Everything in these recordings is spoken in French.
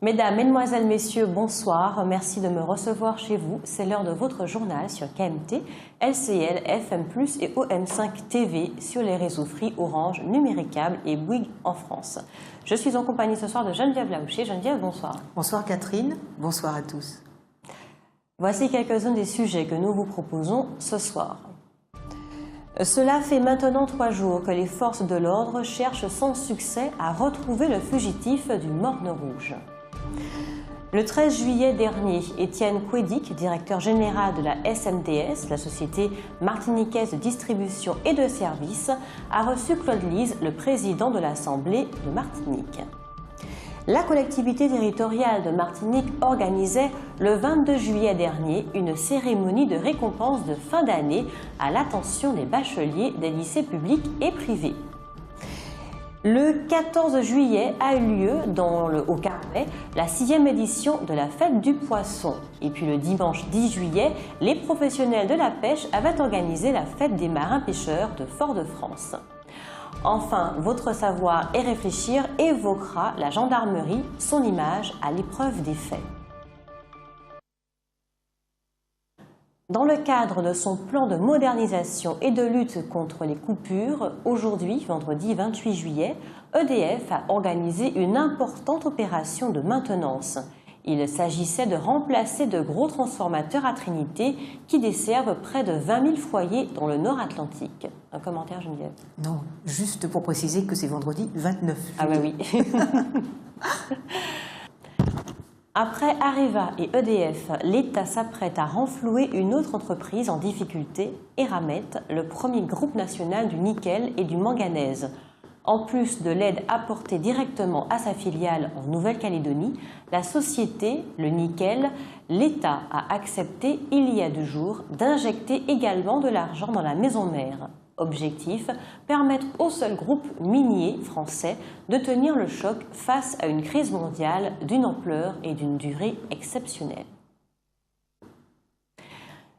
Mesdames, Mesdemoiselles, Messieurs, bonsoir. Merci de me recevoir chez vous. C'est l'heure de votre journal sur KMT, LCL, FM+, et OM5 TV sur les réseaux Free, Orange, Numéricable et Bouygues en France. Je suis en compagnie ce soir de Geneviève Laouché. Geneviève, bonsoir. Bonsoir Catherine, bonsoir à tous. Voici quelques-uns des sujets que nous vous proposons ce soir. Cela fait maintenant 3 jours que les forces de l'ordre cherchent sans succès à retrouver le fugitif du Morne Rouge. Le 13 juillet dernier, Étienne Quédic, directeur général de la SMDS, la Société Martiniquaise de Distribution et de Services, a reçu Claude Lise, le président de l'Assemblée de Martinique. La collectivité territoriale de Martinique organisait le 22 juillet dernier une cérémonie de récompense de fin d'année à l'attention des bacheliers des lycées publics et privés. Le 14 juillet a eu lieu au Carnet la 6e édition de la fête du poisson. Et puis le dimanche 10 juillet, les professionnels de la pêche avaient organisé la fête des marins-pêcheurs de Fort-de-France. Enfin, votre savoir et réfléchir évoquera la gendarmerie, son image à l'épreuve des faits. Dans le cadre de son plan de modernisation et de lutte contre les coupures, aujourd'hui, vendredi 28 juillet, EDF a organisé une importante opération de maintenance. Il s'agissait de remplacer de gros transformateurs à Trinité qui desservent près de 20 000 foyers dans le Nord Atlantique. Un commentaire, Geneviève? Non, juste pour préciser que c'est vendredi 29 juillet. Ah bah oui. Après Areva et EDF, l'État s'apprête à renflouer une autre entreprise en difficulté, Eramet, le premier groupe national du nickel et du manganèse. En plus de l'aide apportée directement à sa filiale en Nouvelle-Calédonie, la société, le nickel, l'État a accepté il y a 2 jours d'injecter également de l'argent dans la maison mère. Objectif, permettre au seul groupe minier français de tenir le choc face à une crise mondiale d'une ampleur et d'une durée exceptionnelle.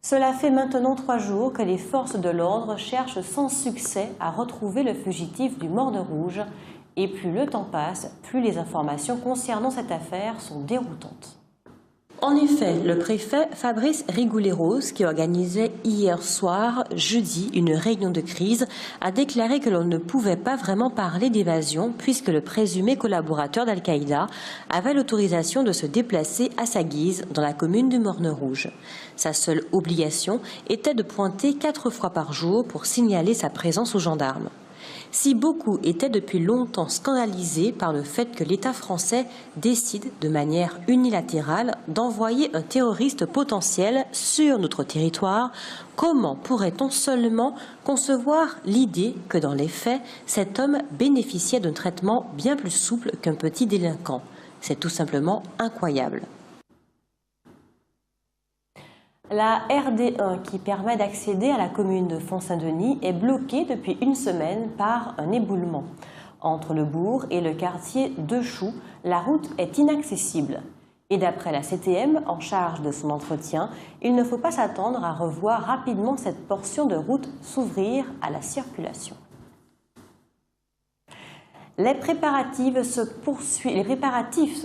Cela fait maintenant 3 jours que les forces de l'ordre cherchent sans succès à retrouver le fugitif du Morne Rouge. Et plus le temps passe, plus les informations concernant cette affaire sont déroutantes. En effet, le préfet Fabrice Rigoulet-Rose, qui organisait hier soir, jeudi, une réunion de crise, a déclaré que l'on ne pouvait pas vraiment parler d'évasion puisque le présumé collaborateur d'Al-Qaïda avait l'autorisation de se déplacer à sa guise dans la commune du Morne Rouge. Sa seule obligation était de pointer 4 fois par jour pour signaler sa présence aux gendarmes. Si beaucoup étaient depuis longtemps scandalisés par le fait que l'État français décide de manière unilatérale d'envoyer un terroriste potentiel sur notre territoire, comment pourrait-on seulement concevoir l'idée que dans les faits, cet homme bénéficiait d'un traitement bien plus souple qu'un petit délinquant? C'est tout simplement incroyable. La RD1 qui permet d'accéder à la commune de Font-Saint-Denis est bloquée depuis une semaine par un éboulement. Entre le bourg et le quartier de Choux, la route est inaccessible. Et d'après la CTM, en charge de son entretien, il ne faut pas s'attendre à revoir rapidement cette portion de route s'ouvrir à la circulation. Les préparatifs se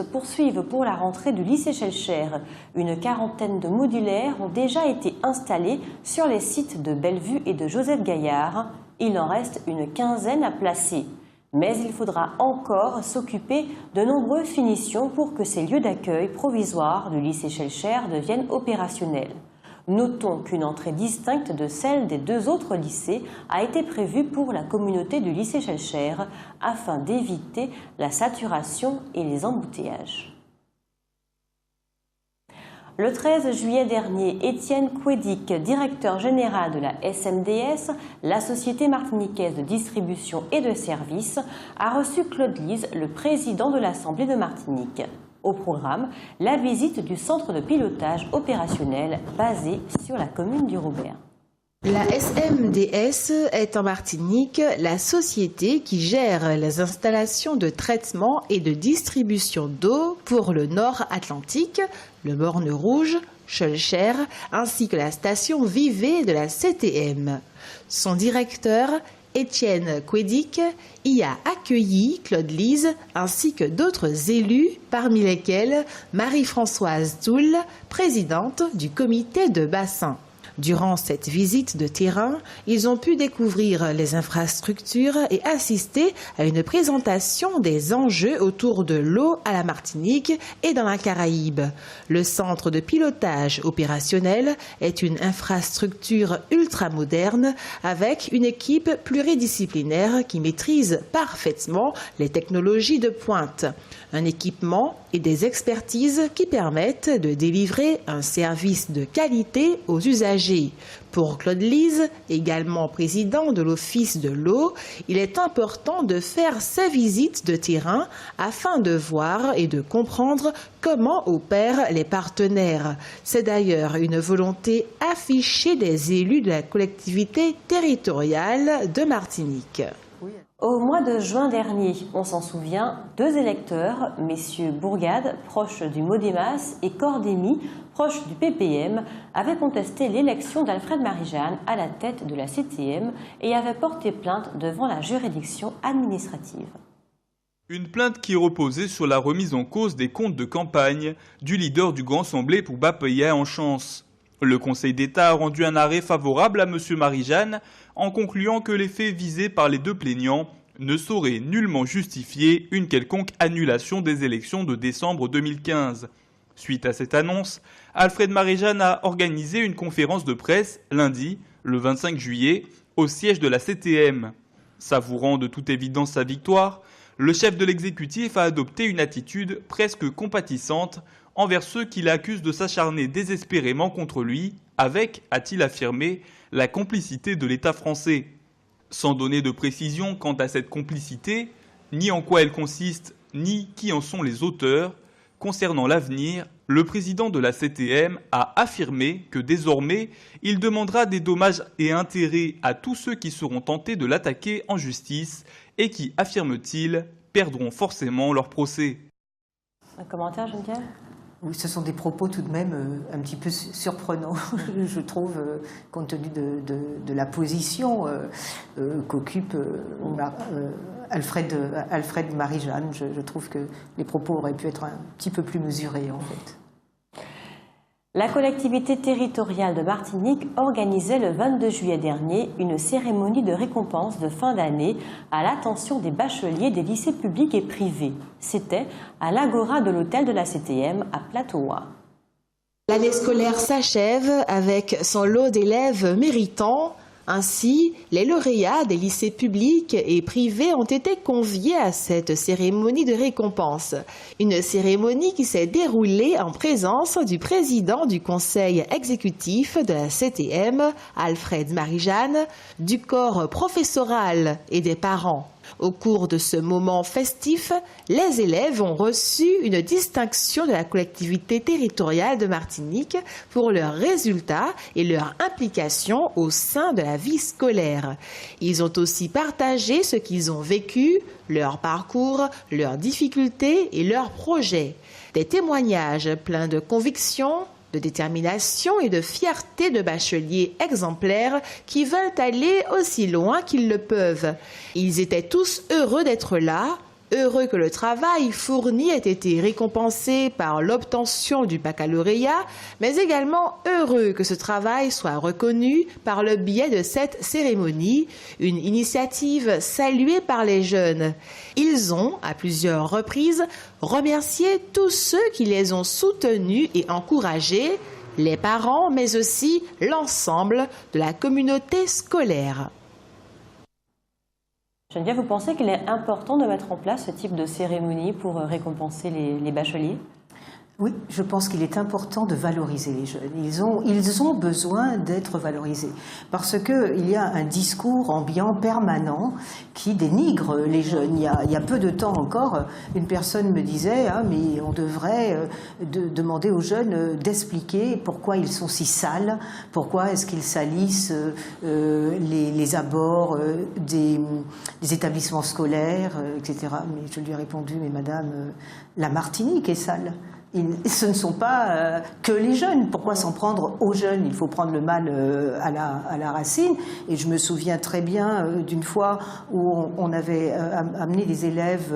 poursuivent pour la rentrée du lycée Schellcher. Une quarantaine de modulaires ont déjà été installés sur les sites de Bellevue et de Joseph Gaillard. Il en reste une quinzaine à placer. Mais il faudra encore s'occuper de nombreuses finitions pour que ces lieux d'accueil provisoires du lycée Schellcher deviennent opérationnels. Notons qu'une entrée distincte de celle des 2 autres lycées a été prévue pour la communauté du lycée Schellcher afin d'éviter la saturation et les embouteillages. Le 13 juillet dernier, Étienne Quédic, directeur général de la SMDS, la Société Martiniquaise de Distribution et de Services, a reçu Claude Lise, le président de l'Assemblée de Martinique. Au programme, la visite du centre de pilotage opérationnel basé sur la commune du Robert. La SMDS est en Martinique la société qui gère les installations de traitement et de distribution d'eau pour le Nord Atlantique, le Morne Rouge, Schellcher, ainsi que la station Vivet de la CTM. Son directeur Étienne Quédic y a accueilli Claude Lise ainsi que d'autres élus, parmi lesquels Marie-Françoise Toul, présidente du comité de bassin. Durant cette visite de terrain, ils ont pu découvrir les infrastructures et assister à une présentation des enjeux autour de l'eau à la Martinique et dans la Caraïbe. Le centre de pilotage opérationnel est une infrastructure ultramoderne avec une équipe pluridisciplinaire qui maîtrise parfaitement les technologies de pointe. Un équipement et des expertises qui permettent de délivrer un service de qualité aux usagers. Pour Claude Lise, également président de l'Office de l'eau, il est important de faire ces visites de terrain afin de voir et de comprendre comment opèrent les partenaires. C'est d'ailleurs une volonté affichée des élus de la collectivité territoriale de Martinique. Au mois de juin dernier, on s'en souvient, 2 électeurs, messieurs Bourgade, proches du Modémas, et Cordémy, proches du PPM, avaient contesté l'élection d'Alfred Marie-Jeanne à la tête de la CTM et avaient porté plainte devant la juridiction administrative. Une plainte qui reposait sur la remise en cause des comptes de campagne du leader du Grand Assemblée pour Bapaya en Chance. Le Conseil d'État a rendu un arrêt favorable à M. Marie-Jeanne en concluant que les faits visés par les 2 plaignants ne sauraient nullement justifier une quelconque annulation des élections de décembre 2015. Suite à cette annonce, Alfred Marie-Jeanne a organisé une conférence de presse lundi, le 25 juillet, au siège de la CTM. Savourant de toute évidence sa victoire, le chef de l'exécutif a adopté une attitude presque compatissante envers ceux qui l'accusent de s'acharner désespérément contre lui, avec, a-t-il affirmé, la complicité de l'État français. Sans donner de précision quant à cette complicité, ni en quoi elle consiste, ni qui en sont les auteurs, concernant l'avenir, le président de la CTM a affirmé que désormais, il demandera des dommages et intérêts à tous ceux qui seront tentés de l'attaquer en justice et qui, affirme-t-il, perdront forcément leur procès. Un commentaire, Geneviève ? Oui, ce sont des propos tout de même un petit peu surprenants, je trouve, compte tenu de la position qu'occupe Alfred Marie-Jeanne. Je trouve que les propos auraient pu être un petit peu plus mesurés, en fait. La collectivité territoriale de Martinique organisait le 22 juillet dernier une cérémonie de récompense de fin d'année à l'attention des bacheliers des lycées publics et privés. C'était à l'Agora de l'hôtel de la CTM à Plateauois. L'année scolaire s'achève avec son lot d'élèves méritants. Ainsi, les lauréats des lycées publics et privés ont été conviés à cette cérémonie de récompense. Une cérémonie qui s'est déroulée en présence du président du conseil exécutif de la CTM, Alfred Marie-Jeanne, du corps professoral et des parents. Au cours de ce moment festif, les élèves ont reçu une distinction de la collectivité territoriale de Martinique pour leurs résultats et leur implication au sein de la vie scolaire. Ils ont aussi partagé ce qu'ils ont vécu, leur parcours, leurs difficultés et leurs projets. Des témoignages pleins de conviction, de détermination et de fierté de bacheliers exemplaires qui veulent aller aussi loin qu'ils le peuvent. Ils étaient tous heureux d'être là, heureux que le travail fourni ait été récompensé par l'obtention du baccalauréat, mais également heureux que ce travail soit reconnu par le biais de cette cérémonie, une initiative saluée par les jeunes. Ils ont, à plusieurs reprises, remercié tous ceux qui les ont soutenus et encouragés, les parents, mais aussi l'ensemble de la communauté scolaire. Geneviève, vous pensez qu'il est important de mettre en place ce type de cérémonie pour récompenser les bacheliers ? Oui, je pense qu'il est important de valoriser les jeunes. Ils ont besoin d'être valorisés parce qu'il y a un discours ambiant permanent qui dénigre les jeunes. Il y a peu de temps encore, une personne me disait mais on devrait demander aux jeunes d'expliquer pourquoi ils sont si sales, pourquoi est-ce qu'ils salissent les abords des établissements scolaires, etc. Mais je lui ai répondu, mais madame, la Martinique est sale. Ce ne sont pas que les jeunes. Pourquoi s'en prendre aux jeunes? Il faut prendre le mal à la racine. Et je me souviens très bien d'une fois où on avait amené des élèves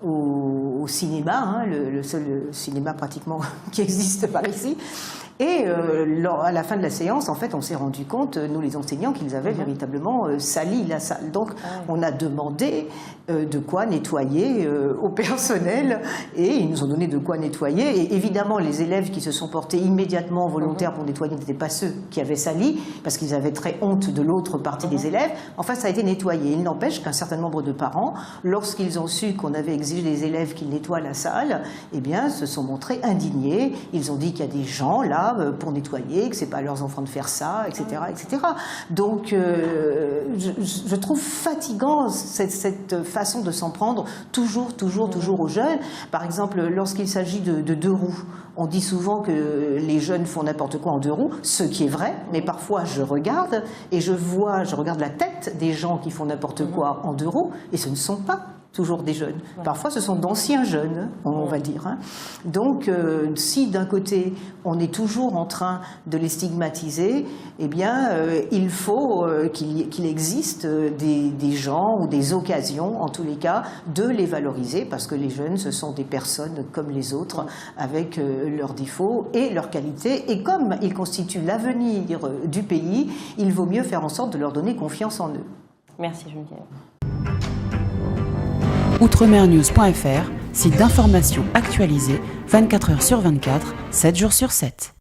au cinéma, le seul cinéma pratiquement qui existe par ici. Et à la fin de la séance, en fait, on s'est rendu compte, nous les enseignants, qu'ils avaient véritablement sali la salle. Donc, on a demandé de quoi nettoyer au personnel, et ils nous ont donné de quoi nettoyer. Et évidemment, les élèves qui se sont portés immédiatement volontaires pour nettoyer n'étaient pas ceux qui avaient sali, parce qu'ils avaient très honte de l'autre partie des élèves. Enfin, ça a été nettoyé. Il n'empêche qu'un certain nombre de parents, lorsqu'ils ont su qu'on avait exigé des élèves qu'ils nettoient la salle, eh bien, se sont montrés indignés. Ils ont dit qu'il y a des gens là pour nettoyer, que c'est pas à leurs enfants de faire ça, etc., etc. Donc, je trouve fatigant cette façon de s'en prendre toujours aux jeunes. Par exemple, lorsqu'il s'agit de deux roues, on dit souvent que les jeunes font n'importe quoi en deux roues, ce qui est vrai, mais parfois je regarde et je regarde la tête des gens qui font n'importe quoi en deux roues, et ce ne sont pas toujours des jeunes. Parfois, ce sont d'anciens jeunes, on va dire. Donc, si d'un côté, on est toujours en train de les stigmatiser, eh bien, il faut qu'il existe des gens ou des occasions, en tous les cas, de les valoriser, parce que les jeunes, ce sont des personnes comme les autres, avec leurs défauts et leurs qualités. Et comme ils constituent l'avenir du pays, il vaut mieux faire en sorte de leur donner confiance en eux. Merci Geneviève. Outremernews.fr, site d'information actualisé 24 heures sur 24, 7 jours sur 7.